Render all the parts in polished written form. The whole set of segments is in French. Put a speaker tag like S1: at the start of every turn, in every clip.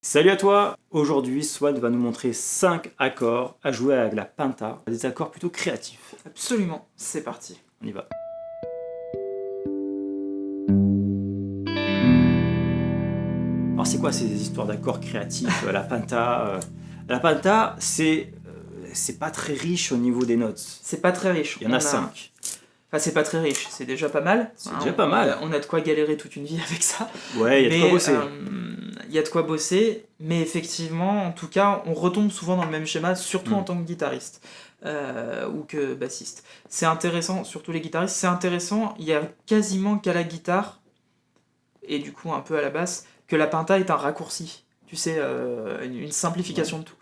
S1: Salut à toi! Aujourd'hui, Swan va nous montrer 5 accords à jouer avec la Pinta, des accords plutôt créatifs.
S2: Absolument, c'est parti.
S1: On y va. Alors c'est quoi ces histoires d'accords créatifs, la Pinta La Pinta, c'est pas très riche au niveau des notes.
S2: C'est pas très riche.
S1: Il y en a 5.
S2: Enfin, c'est pas très riche, c'est déjà pas mal.
S1: C'est déjà pas mal.
S2: On a de quoi galérer toute une vie avec ça.
S1: Ouais, il y a de quoi bosser.
S2: Il y a de quoi bosser, mais effectivement, en tout cas, on retombe souvent dans le même schéma, surtout en tant que guitariste ou que bassiste. C'est intéressant, surtout les guitaristes, c'est intéressant, il y a quasiment qu'à la guitare, et du coup un peu à la basse, que la Pinta est un raccourci. Tu sais, une simplification de tout.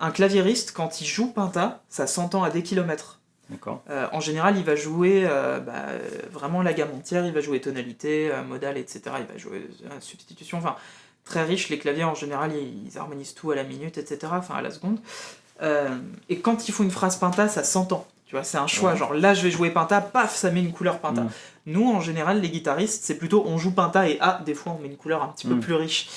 S2: Un claviériste, quand il joue Pinta, ça s'entend à des kilomètres. En général, il va jouer vraiment la gamme entière, il va jouer tonalité, modale, etc. Il va jouer substitution, enfin, très riche. Les claviers, en général, ils harmonisent tout à la minute, etc., enfin, à la seconde. Et quand il faut une phrase Pinta, ça s'entend. Tu vois, c'est un choix, genre là, je vais jouer Pinta, paf, ça met une couleur Pinta. Nous, en général, les guitaristes, c'est plutôt on joue Pinta et des fois, on met une couleur un petit peu plus riche.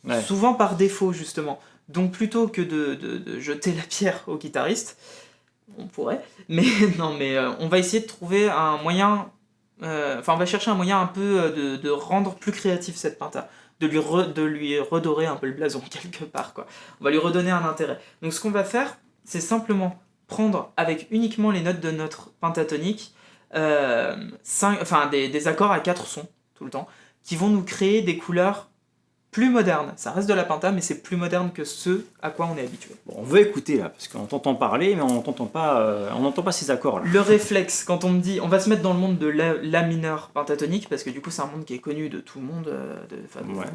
S2: Ouais. Souvent par défaut, justement. Donc, plutôt que de jeter la pierre au guitariste, on pourrait, mais non, mais on va essayer de trouver un moyen, on va chercher un moyen un peu de rendre plus créatif cette Pinta, de lui redorer un peu le blason quelque part, quoi. On va lui redonner un intérêt. Donc ce qu'on va faire, c'est simplement prendre avec uniquement les notes de notre pentatonique, des accords à 4 sons tout le temps, qui vont nous créer des couleurs plus moderne, ça reste de la Pinta, mais c'est plus moderne que ce à quoi on est habitué.
S1: Bon, on veut écouter là, parce qu'on t'entend parler, mais on n'entend pas ces accords là.
S2: Le réflexe, quand on me dit, on va se mettre dans le monde de la mineur pentatonique, parce que du coup c'est un monde qui est connu de tout le monde, c'est un monde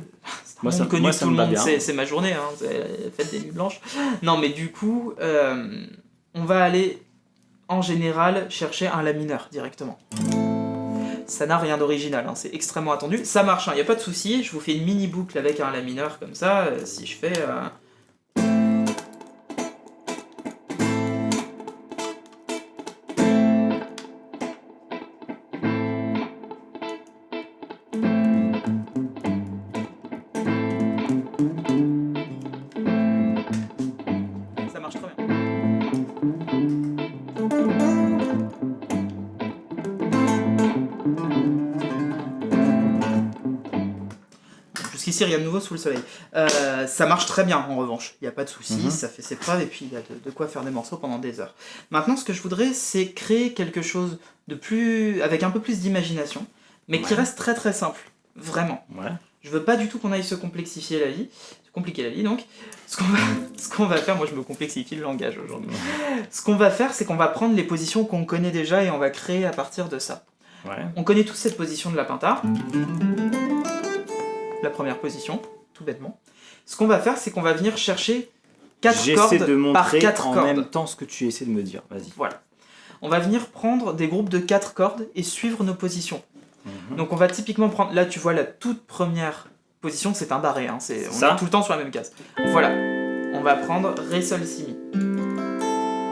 S2: connu de tout le monde, c'est ma journée, hein, c'est la fête des nuits blanches. Non mais du coup, on va aller en général chercher un la mineur directement. Ça n'a rien d'original, hein, c'est extrêmement attendu. Ça marche, il n'y a pas de souci. Je vous fais une mini boucle avec un la mineur comme ça. Si je fais... Ça marche très bien. Jusqu'ici, rien de nouveau sous le soleil. Ça marche très bien, en revanche. Il n'y a pas de souci, ça fait ses preuves, et puis il y a de quoi faire des morceaux pendant des heures. Maintenant, ce que je voudrais, c'est créer quelque chose de plus... avec un peu plus d'imagination, mais qui reste très très simple. Vraiment. Je veux pas du tout qu'on aille se compliquer la vie, donc. Ce qu'on va faire, moi je me complexifie le langage aujourd'hui. Ce qu'on va faire, c'est qu'on va prendre les positions qu'on connaît déjà, et on va créer à partir de ça. On connaît tous cette position de la Pinta. La première position, tout bêtement. Ce qu'on va faire, c'est qu'on va venir chercher 4 cordes par 4 cordes.
S1: En même temps ce que tu essaies de me dire, vas-y.
S2: Voilà. On va venir prendre des groupes de 4 cordes et suivre nos positions. Donc on va typiquement prendre, là tu vois la toute première position, c'est un barré, hein, on est tout le temps sur la même case. Voilà, on va prendre Ré, Sol, Si, Mi.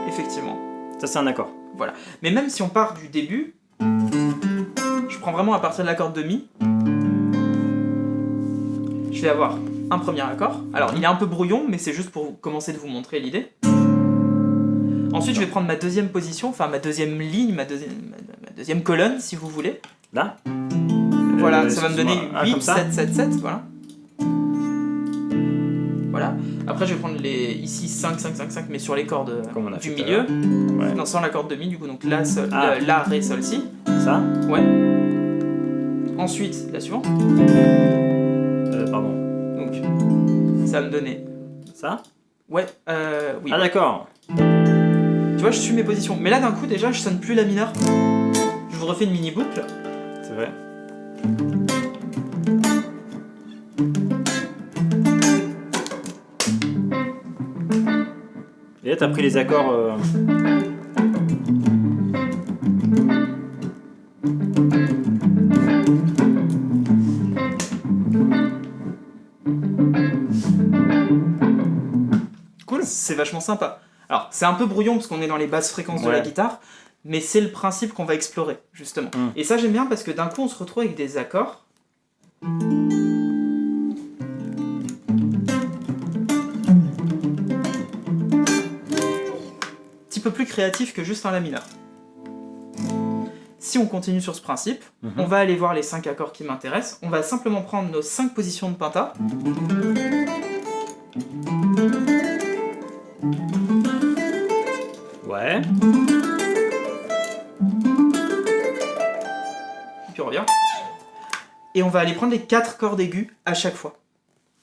S2: Effectivement.
S1: Ça c'est un accord.
S2: Voilà. Mais même si on part du début, je prends vraiment à partir de la corde de Mi. Je vais avoir un premier accord. Alors, il est un peu brouillon, mais c'est juste pour commencer de vous montrer l'idée. Ensuite, je vais prendre ma deuxième position, enfin ma deuxième ligne, ma deuxième colonne, si vous voulez.
S1: Là
S2: voilà, ça va me donner 8, 7, 7, 7, voilà. Voilà. Après, je vais prendre ici 5, 5, 5, 5, mais sur les cordes du milieu. Non, sans la corde de Mi, du coup, donc La, Sol, La, Ré, Sol, Si.
S1: Ça.
S2: Ouais. Ensuite, la suivante.
S1: Pardon.
S2: Donc, ça va me donner...
S1: Ça.
S2: Ouais, oui.
S1: Ah d'accord.
S2: Tu vois, je suis mes positions. Mais là, d'un coup, déjà, je sonne plus la mineure. Je vous refais une mini boucle.
S1: C'est vrai. Et là, t'as pris les accords...
S2: Cool, c'est vachement sympa. Alors, c'est un peu brouillon parce qu'on est dans les basses fréquences de la guitare, mais c'est le principe qu'on va explorer, justement. Et ça, j'aime bien parce que d'un coup, on se retrouve avec des accords créatif que juste un La mineur. Si on continue sur ce principe, on va aller voir les 5 accords qui m'intéressent. On va simplement prendre nos 5 positions de penta.
S1: Ouais.
S2: Et puis on revient. Et on va aller prendre les 4 cordes aiguës à chaque fois.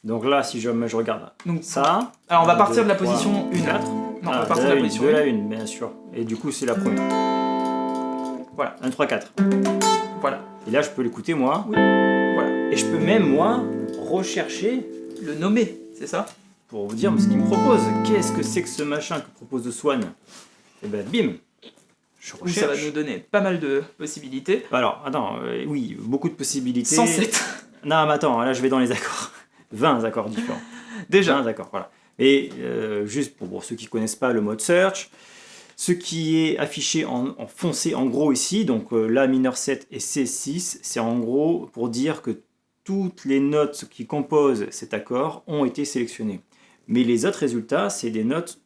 S1: Donc là, si je regarde
S2: Donc,
S1: ça...
S2: alors on va
S1: 1,
S2: partir
S1: 2,
S2: de la
S1: 3,
S2: position 1.
S1: 4.
S2: Non, on va partir de la position
S1: de
S2: 1.
S1: la 1, bien sûr. Et du coup, c'est la première.
S2: Voilà.
S1: 1, 3, 4.
S2: Voilà.
S1: Et là, je peux l'écouter, moi.
S2: Oui. Voilà.
S1: Et je peux même, moi, rechercher
S2: Le nommer, c'est ça?
S1: pour vous dire ce qu'il me propose. Qu'est-ce que c'est que ce machin que propose The Swan? Et ben, bim. Je
S2: Oui, ça va
S1: recherche.
S2: nous donner pas mal de possibilités.
S1: Alors, attends, oui, beaucoup de possibilités.
S2: 107.
S1: Non, mais attends, là, je vais dans les accords. 20 accords différents.
S2: Déjà.
S1: 20 accords, voilà. Et juste pour ceux qui ne connaissent pas le mode search, ce qui est affiché en foncé en gros ici, donc La mineur 7 et C6, c'est en gros pour dire que toutes les notes qui composent cet accord ont été sélectionnées. Mais les autres résultats, c'est des notes,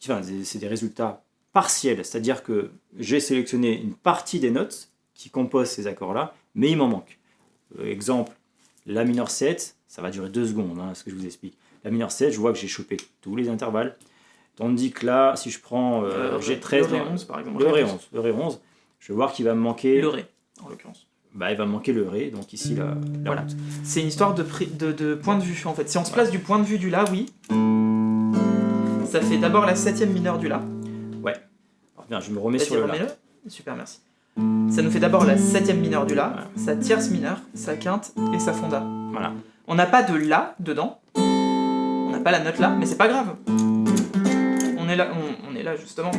S1: enfin, c'est des résultats partiels, c'est-à-dire que j'ai sélectionné une partie des notes qui composent ces accords-là, mais il m'en manque. Exemple, La mineur 7, ça va durer 2 secondes, hein, ce que je vous explique. La mineur 7, je vois que j'ai chopé tous les intervalles. Tandis que là, si je prends G13,
S2: le Ré 11 par exemple.
S1: le Ré 11, je vais voir qu'il va me manquer...
S2: Le Ré, en l'occurrence.
S1: Bah, il va me manquer le Ré, donc ici, la
S2: Voilà.
S1: honte.
S2: C'est une histoire de point de vue, en fait. Si on se place du point de vue du La, oui. Ça fait d'abord la 7e mineure du La.
S1: Ouais. Alors, bien, je me remets
S2: Vas-y,
S1: sur le La.
S2: remets-le. Super, merci. Ça nous fait d'abord la 7e mineure du La, sa tierce mineure, sa quinte et sa fonda.
S1: Voilà.
S2: On n'a pas de La dedans. On n'a pas la note La, mais c'est pas grave. On est là justement.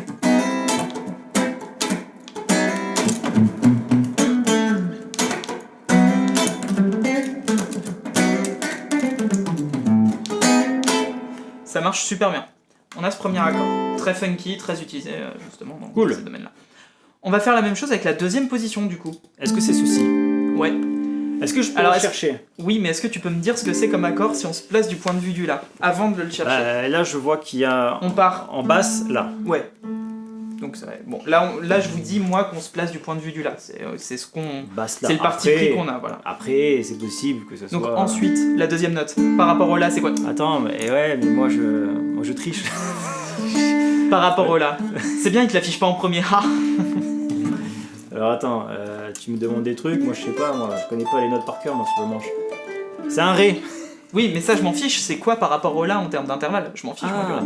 S2: Ça marche super bien. On a ce premier accord, très funky, très utilisé justement dans ce domaine-là. On va faire la même chose avec la 2e position du coup.
S1: Est-ce que c'est ceci?
S2: Ouais.
S1: Est-ce que je peux
S2: Alors,
S1: le chercher?
S2: Oui, mais est-ce que tu peux me dire ce que c'est comme accord si on se place du point de vue du La, avant de le chercher?
S1: Là, je vois qu'il y a
S2: On part.
S1: en basse, là.
S2: Ouais. Donc bon, là je vous dis moi qu'on se place du point de vue du La. C'est ce qu'on.
S1: Basse, là.
S2: C'est le parti
S1: Après-
S2: pris qu'on a, voilà.
S1: Après, c'est possible que ce soit...
S2: Donc ensuite, la 2e note. Par rapport au La, c'est quoi?
S1: Attends, mais ouais, mais moi je triche.
S2: Par rapport au La. C'est bien, il te l'affiche pas en premier. Ah.
S1: Alors attends, tu me demandes des trucs, moi je sais pas, moi je connais pas les notes par cœur moi sur le manche. C'est un Ré.
S2: Oui, mais ça je m'en fiche. C'est quoi par rapport au La en termes d'intervalle? Je m'en fiche, moi, du Ré.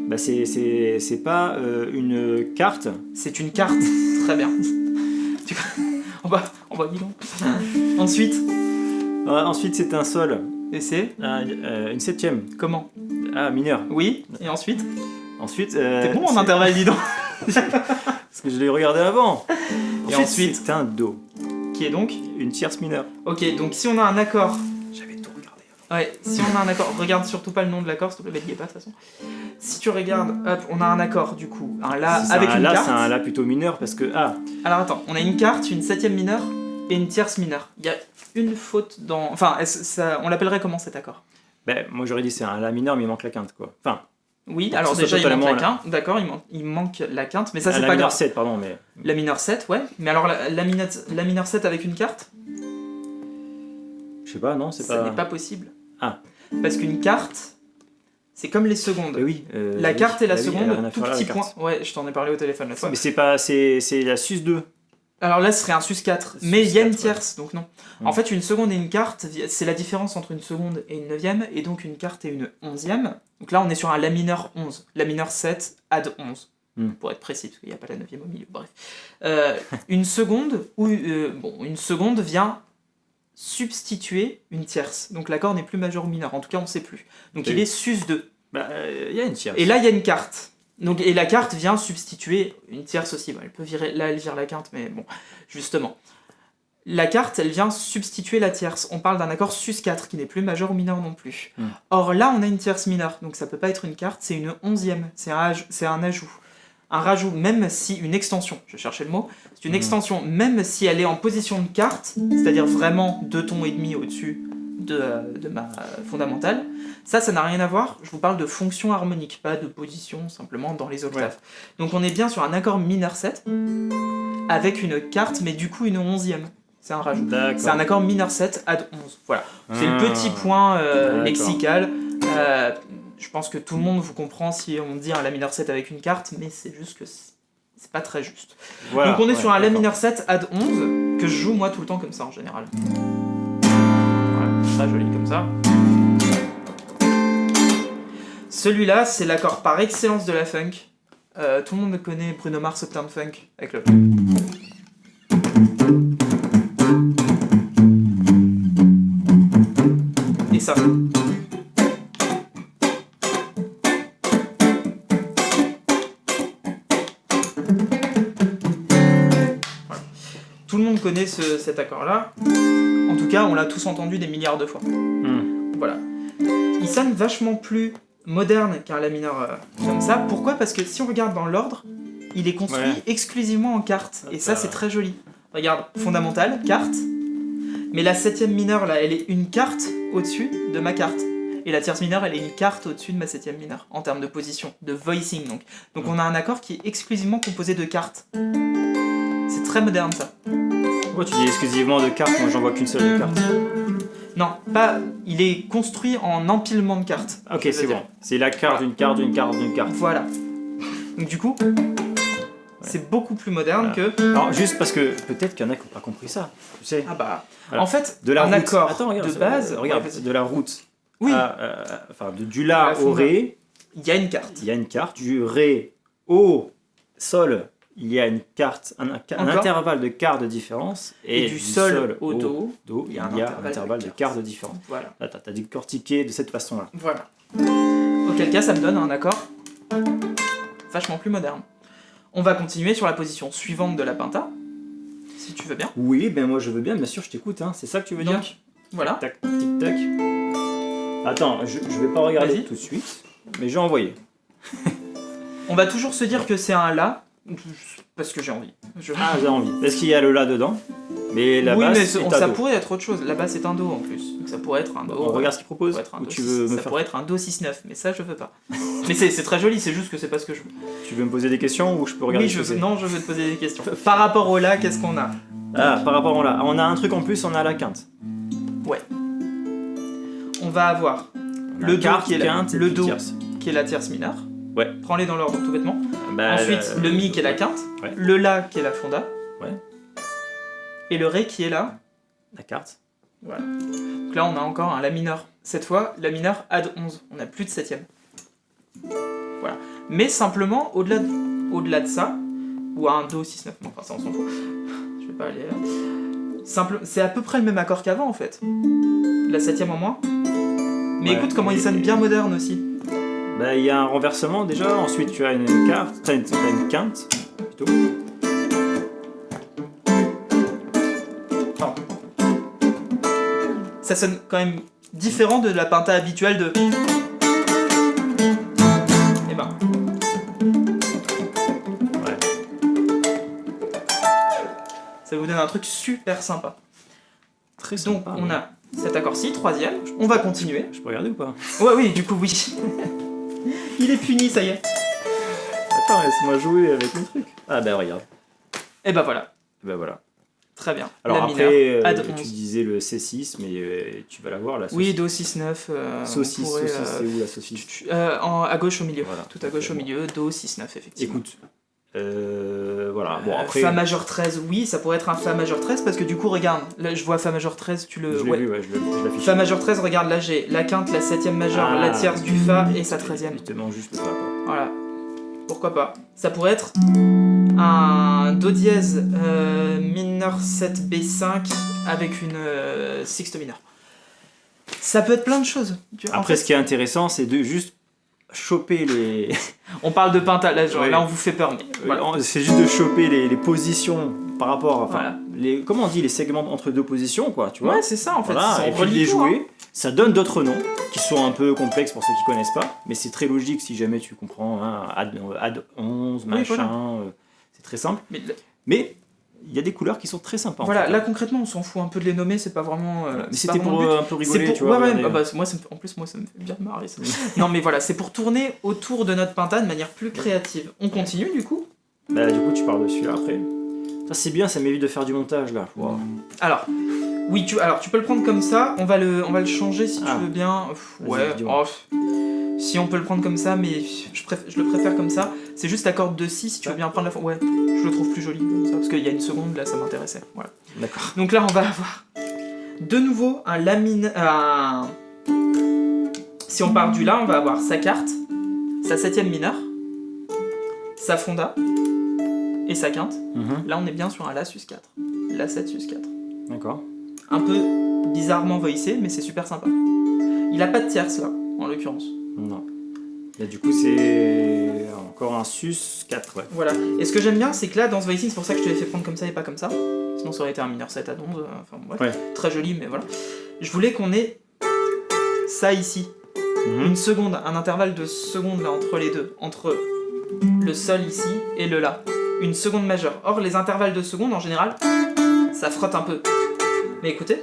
S1: Bah c'est pas une carte.
S2: C'est une carte. Très bien. On va dis donc. Ensuite.
S1: Ensuite c'est un Sol.
S2: Et c'est
S1: Une 7e.
S2: comment?
S1: Ah, mineur.
S2: Oui. Et ensuite.
S1: Ensuite...
S2: T'es bon en intervalle, dis donc.
S1: Parce que je l'ai regardé avant.
S2: Et ensuite,
S1: c'est un Do.
S2: qui est donc?
S1: Une tierce mineure.
S2: Ok, donc si on a un accord.
S1: J'avais tout regardé.
S2: Ouais, si on a un accord, regarde surtout pas le nom de l'accord, s'il te plaît, bêtillez pas de toute façon. Si tu regardes, hop, on a un accord du coup, un La
S1: Si c'est
S2: avec
S1: un
S2: une
S1: La,
S2: carte.
S1: c'est un La plutôt mineur parce que... Ah,
S2: Alors attends, on a une carte, une 7e mineure et une tierce mineure. Il y a une faute dans. Enfin, on l'appellerait comment cet accord?
S1: ben moi j'aurais dit c'est un La mineur mais il manque la quinte quoi. Enfin,
S2: Oui,
S1: Pour
S2: alors
S1: que ce soit
S2: déjà il manque la
S1: totalement
S2: quinte, d'accord, il manque la quinte, mais ça c'est
S1: la
S2: pas
S1: mineur
S2: grave.
S1: 7 pardon mais...
S2: La mineure 7, ouais, mais alors la mineure 7 avec une carte,
S1: Je sais pas, non, c'est
S2: ça
S1: pas...
S2: n'est pas possible.
S1: Ah.
S2: Parce qu'une carte, c'est comme les secondes.
S1: Oui,
S2: La carte et la
S1: oui, elle a
S2: seconde,
S1: rien à
S2: tout
S1: faire là,
S2: petit
S1: la
S2: point.
S1: carte.
S2: Ouais, je t'en ai parlé au téléphone la fois.
S1: Mais c'est pas... C'est la Sus 2.
S2: Alors là, ce serait un sus 4,
S1: Sus
S2: mais il y a une
S1: 4,
S2: tierce, donc non.
S1: Mm.
S2: En fait, une seconde et une carte, c'est la différence entre une seconde et une 9e, et donc une carte et une 11e. Donc là, on est sur un La mineur 11, La mineur 7, add 11, pour être précis, parce qu'il n'y a pas la 9e au milieu, bref. Une seconde, une seconde vient substituer une tierce, donc l'accord n'est plus majeur ou mineur, en tout cas on ne sait plus. Donc
S1: Oui.
S2: il est sus 2.
S1: Bah, il y a une tierce.
S2: Et là, il y a une carte. Donc, et la carte vient substituer une tierce aussi. Bon, elle peut virer, là, elle vire la quinte, mais bon, justement. La carte, elle vient substituer la tierce. On parle d'un accord sus 4 qui n'est plus majeur ou mineur non plus. Or là, on a une tierce mineure, donc ça peut pas être une carte, c'est une 11e. C'est un ajout. Un rajout, même si une extension, je cherchais le mot, c'est une extension, même si elle est en position de carte, c'est-à-dire vraiment 2 tons et demi au-dessus de ma fondamentale. Ça n'a rien à voir, je vous parle de fonction harmonique, pas de position simplement dans les octaves. Ouais. Donc on est bien sur un accord mineur 7, avec une quarte, mais du coup une 11e. C'est un rajout. C'est un accord mineur 7 add 11. Voilà. C'est le petit point lexical. Je pense que tout le monde vous comprend si on dit un La mineur 7 avec une carte, mais c'est juste que c'est pas très juste. Voilà, donc on est sur un La mineur 7 add 11, que je joue moi tout le temps comme ça en général. Voilà, très joli comme ça. Celui-là, c'est l'accord par excellence de la funk. Tout le monde connaît Bruno Mars Uptown Funk avec le... Et ça. Voilà. Tout le monde connaît cet accord-là. En tout cas, on l'a tous entendu des milliards de fois. Voilà. Il sonne vachement plus moderne qu'un La mineur comme ça. Pourquoi ? Parce que si on regarde dans l'ordre, il est construit exclusivement en quarte. Et ça, c'est très joli. Regarde, fondamentale, carte. Mais la 7e mineure, là, elle est une carte au-dessus de ma carte. Et la tierce mineure, elle est une carte au-dessus de ma 7e mineure, en termes de position, de voicing. Donc on a un accord qui est exclusivement composé de cartes. C'est très moderne, ça.
S1: Pourquoi tu dis exclusivement de cartes ? Moi, j'en vois qu'une seule de carte.
S2: Non, pas. Il est construit en empilement de cartes.
S1: Ok, c'est bon. C'est la carte, une carte, une carte, une carte.
S2: Voilà. Donc du coup, c'est beaucoup plus moderne que...
S1: Alors, juste parce que peut-être qu'il y en a qui n'ont pas compris ça, tu sais.
S2: Ah bah...
S1: Voilà.
S2: En fait,
S1: de la
S2: un
S1: route.
S2: accord
S1: Attends, regarde,
S2: de base...
S1: Regarde, de la route
S2: oui.
S1: Enfin, du La au Ré...
S2: Il y a une carte.
S1: Il y a une carte. Du Ré au Sol, il y a une carte, un intervalle de quart de différence. Et
S2: du Sol au Do,
S1: il y a un intervalle de quart de différence.
S2: Voilà.
S1: Là, t'as décortiqué de cette façon-là.
S2: Voilà. Auquel cas, ça me donne un accord vachement plus moderne. On va continuer sur la position suivante de la Pinta, si tu veux bien.
S1: Oui, ben moi je veux bien sûr, je t'écoute. Hein. C'est ça que tu veux dire ?
S2: Voilà.
S1: Tac, tic, tac. Attends, je vais pas regarder tout de suite, mais j'ai envoyé.
S2: On va toujours se dire que c'est un La, parce que j'ai envie.
S1: Ah, j'ai envie. Parce qu'il y a le La dedans, mais la basse,
S2: mais ça pourrait être autre chose. La basse est un Do en plus, donc ça pourrait être un Do.
S1: On regarde ce qu'il propose.
S2: Ça pourrait être un Do 6-9, mais ça je veux pas. Mais c'est très joli, c'est juste que c'est pas ce que je veux.
S1: Tu veux me poser des questions ou je peux regarder ce que c'est ?
S2: Non, je veux te poser des questions. Par rapport au La, qu'est-ce qu'on a ?
S1: Ah, par rapport au La, on a un truc en plus, on a la quinte.
S2: Ouais. On va avoir le Do qui est le Do qui est la tierce mineure.
S1: Ouais.
S2: Prends-les dans l'ordre tout bêtement. Ensuite, le Mi qui est la quinte, le La qui est la fonda, et le Ré qui est la
S1: carte.
S2: Voilà. Donc là, on a encore un La mineur. Cette fois, La mineur add 11. On n'a plus de 7e. Voilà. Mais simplement, au-delà de ça, ou à un Do 6-9, non, enfin ça on s'en fout. Je vais pas aller là. C'est à peu près le même accord qu'avant en fait. La 7e en moins. Mais écoute comment il sonne bien moderne aussi.
S1: Bah, il y a un renversement déjà, ensuite tu as une carte, t'as une quinte, plutôt.
S2: Pardon. Ça sonne quand même différent de la Pinta habituelle de... Eh ben...
S1: Ouais.
S2: Ça vous donne un truc super sympa.
S1: Très sympa.
S2: Donc on a cet accord-ci, 3e, on va continuer.
S1: Je peux regarder ou pas ?
S2: Ouais, oui, du coup oui. Il est puni, ça y est.
S1: Attends, laisse-moi jouer avec mon truc. Ah bah regarde.
S2: Et bah voilà. Très bien.
S1: Alors
S2: La
S1: après,
S2: mineur,
S1: tu disais le C6, mais tu vas l'avoir la saucisse.
S2: Oui, Do 6-9.
S1: Saucisse, c'est où la saucisse ?
S2: À gauche au milieu.
S1: Voilà,
S2: tout à gauche au milieu, Do 6-9, effectivement.
S1: Écoute, voilà. Bon, après...
S2: Fa majeur 13, oui, ça pourrait être un Fa majeur 13, parce que du coup, regarde, là je vois Fa majeur 13, tu le...
S1: Je l'ai vu, je l'affiche.
S2: Fa majeur 13, regarde, là j'ai la quinte, la 7e majeure, la tierce du Fa et sa 13e.
S1: Justement, juste le Fa, quoi.
S2: Voilà. Pourquoi pas. Ça pourrait être un Do dièse mineur 7 B5 avec une sixte mineure. Ça peut être plein de choses.
S1: Après, ce qui est intéressant, c'est de juste choper les...
S2: On parle de Pinta, là, là on vous fait peur. Mais
S1: voilà. C'est juste de choper les positions par rapport... Enfin,
S2: voilà.
S1: comment on dit, les segments entre deux positions, quoi, tu vois.
S2: Ouais, c'est ça, en fait.
S1: Voilà. Et puis les jouer, ça donne d'autres noms, qui sont un peu complexes pour ceux qui connaissent pas, mais c'est très logique si jamais tu comprends, hein, add 11, machin, c'est très simple. Mais il y a des couleurs qui sont très sympas.
S2: Voilà,
S1: en fait.
S2: là concrètement, on s'en fout un peu de les nommer, c'est pas vraiment.
S1: Voilà. Mais
S2: c'est pas
S1: c'était
S2: vraiment
S1: pour
S2: le but.
S1: un peu
S2: C'est
S1: rigoler,
S2: pour...
S1: tu vois.
S2: Ouais,
S1: regarder.
S2: moi, en plus, moi, ça me fait bien marrer ça. Non, mais voilà, c'est pour tourner autour de notre Pinta de manière plus créative. On continue du coup.
S1: Bah, du coup, tu parles dessus après. Ça, c'est bien, ça m'évite de faire du montage là. Wow.
S2: Alors, oui, tu peux le prendre comme ça. On va le changer si tu veux bien.
S1: Vas-y,
S2: Ouais.
S1: dis-moi.
S2: Si on peut le prendre comme ça, mais je le préfère comme ça. C'est juste la corde de si, si tu veux bien prendre la forme. Ouais, je le trouve plus joli comme ça, parce qu'il y a une seconde, là, ça m'intéressait. Voilà.
S1: D'accord.
S2: Donc là, on va avoir de nouveau un lamine... Si on part du La, on va avoir sa carte, sa septième mineure, sa fonda et sa quinte. Là, on est bien sur un La sus4. La 7 sus4.
S1: D'accord.
S2: Un peu bizarrement voicé, mais c'est super sympa. Il a pas de tierce, là, en l'occurrence.
S1: Non. Et du coup, c'est encore un sus 4, ouais.
S2: Voilà. Et ce que j'aime bien, c'est que là, dans ce voicing, c'est pour ça que je te l'ai fait prendre comme ça et pas comme ça. Sinon, ça aurait été un mineur 7 à 11. Enfin, bref.
S1: Ouais.
S2: Très joli, mais voilà. Je voulais qu'on ait ça ici. Une seconde, un intervalle de seconde là entre les deux. Entre le Sol ici et le La. Une seconde majeure. Or, les intervalles de seconde, en général, ça frotte un peu. Mais écoutez.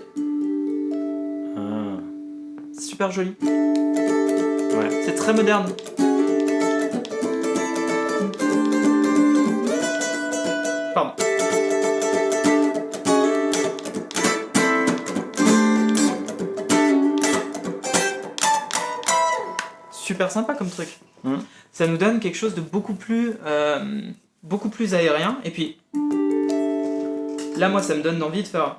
S2: C'est super joli.
S1: Ouais.
S2: C'est très moderne. Pardon. Super sympa comme truc. Ça nous donne quelque chose de beaucoup plus aérien. Et puis, là, moi, ça me donne envie de faire...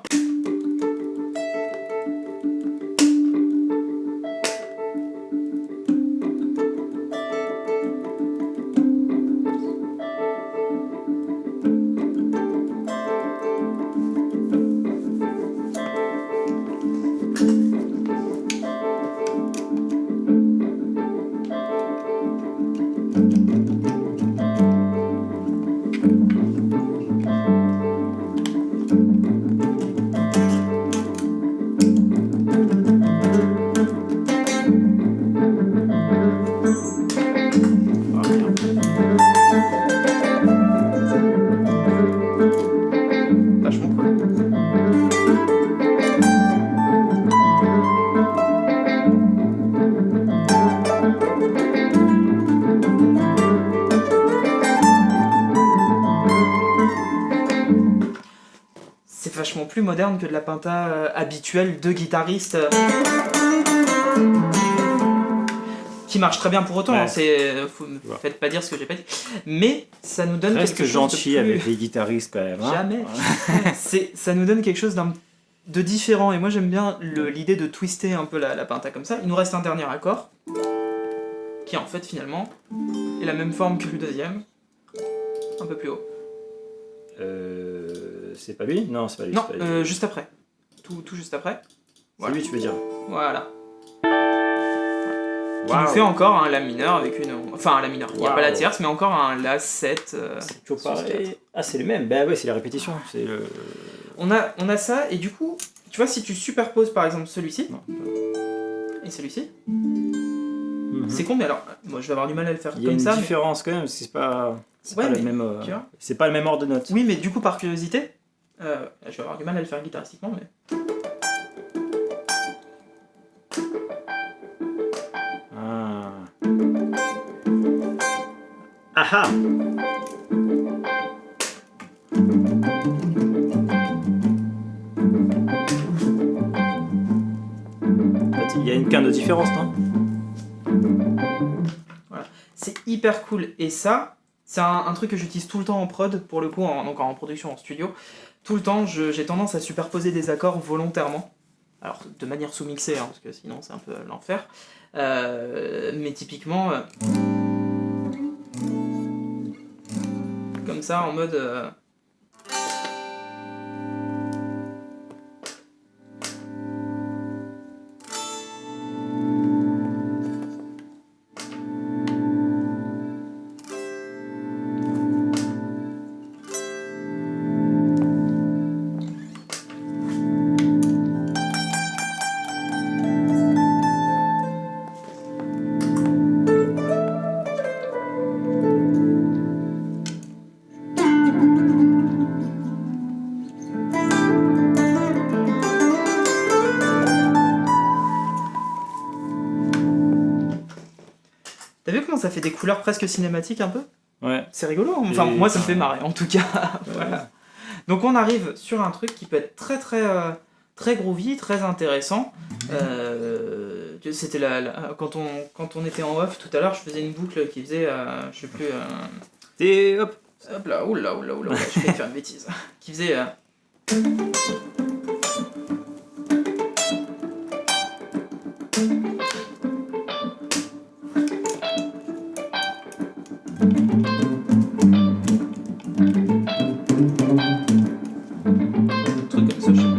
S2: Plus moderne que de la Pinta habituelle de guitariste qui marche très bien pour autant. Ouais. Faites pas dire ce que j'ai pas dit. Mais ça nous donne
S1: Reste
S2: quelque chose
S1: gentil
S2: de plus...
S1: avec les guitaristes quand même. Hein.
S2: Jamais. Ça nous donne quelque chose de différent. Et moi j'aime bien l'idée de twister un peu la Pinta comme ça. Il nous reste un dernier accord qui en fait finalement est la même forme que le deuxième, un peu plus haut.
S1: C'est pas lui? Non, c'est pas lui.
S2: Non,
S1: pas lui.
S2: juste après. Tout juste après.
S1: Voilà. C'est lui, tu veux dire?
S2: Voilà. Qui nous fait encore un La mineur avec une... Enfin, un La mineur. Il n'y a pas la tierce, mais encore un La 7.
S1: C'est toujours pareil. Ah, c'est le même. Bah ouais, c'est la répétition. C'est le...
S2: on a ça, et du coup, tu vois, si tu superposes par exemple celui-ci et celui-ci, c'est con, mais alors, moi je vais avoir du mal à le faire comme ça.
S1: Il y a une différence quand même, c'est pas... pas le même, c'est pas le même ordre de notes.
S2: Oui, mais du coup, par curiosité, je vais avoir du mal à le faire guitaristiquement, mais...
S1: Ah ah. Il y a une quinte de différence, non?
S2: Voilà. C'est hyper cool, et ça... C'est un truc que j'utilise tout le temps en prod, pour le coup, donc en production, en studio. Tout le temps, j'ai tendance à superposer des accords volontairement. Alors, de manière sous-mixée, hein, parce que sinon c'est un peu l'enfer. Mais typiquement... comme ça, en mode... T'as vu comment ça fait des couleurs presque cinématiques un peu?
S1: Ouais.
S2: C'est rigolo, hein. Enfin, moi ça me fait marrer en tout cas. Voilà. Donc on arrive sur un truc qui peut être très groovy, très intéressant. C'était quand on était en off tout à l'heure, je faisais une boucle qui faisait, je sais plus,
S1: Et hop.
S2: hop là, oula, je vais faire une bêtise. Qui faisait. Un truc comme ça, je sais pas.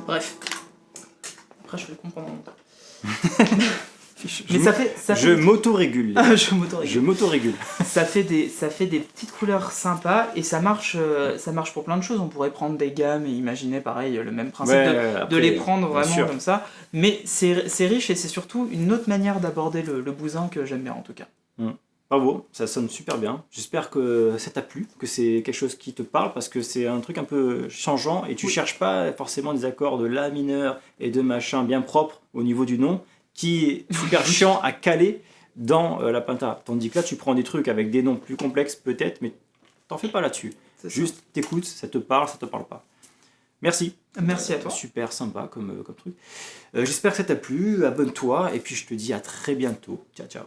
S2: Bref. Après, je vais le comprendre en même temps. Mais ça fait.
S1: Je m'autorégule.
S2: Je m'autorégule.
S1: Je m'autorégule.
S2: Ça fait des petites couleurs sympas et ça marche pour plein de choses. On pourrait prendre des gammes et imaginer pareil le même principe de les prendre vraiment comme ça. Mais c'est riche et c'est surtout une autre manière d'aborder le bousin que j'aime bien en tout cas.
S1: Bravo, ça sonne super bien. J'espère que ça t'a plu, que c'est quelque chose qui te parle parce que c'est un truc un peu changeant et tu cherches pas forcément des accords de La mineur et de machin bien propres au niveau du nom qui est super chiant à caler dans la penta. Tandis que là, tu prends des trucs avec des noms plus complexes peut-être, mais t'en fais pas là-dessus. Juste t'écoutes, ça te parle pas. Merci.
S2: Merci à toi.
S1: Super sympa comme truc. J'espère que ça t'a plu, abonne-toi et puis je te dis à très bientôt. Ciao, ciao.